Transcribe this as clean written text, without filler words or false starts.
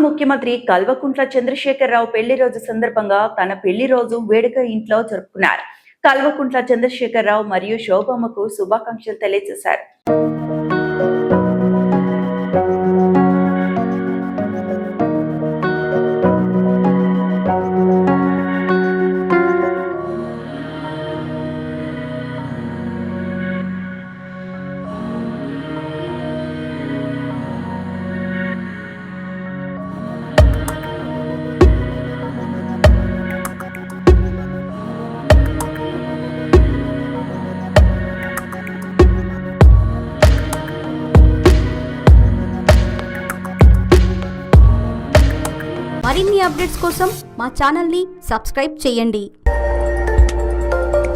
ముఖ్యమంత్రి కల్వకుంట్ల చంద్రశేఖరరావు పెళ్లి రోజు సందర్భంగా తన పెళ్లి రోజు వేడుక ఇంట్లో జరుపుకున్నారు. కల్వకుంట్ల చంద్రశేఖరరావు మరియు శోభమ్మకు శుభాకాంక్షలు తెలియజేశారు. మరిన్ని అప్డేట్స్ కోసం మా ఛానల్ని సబ్స్క్రైబ్ చేయండి.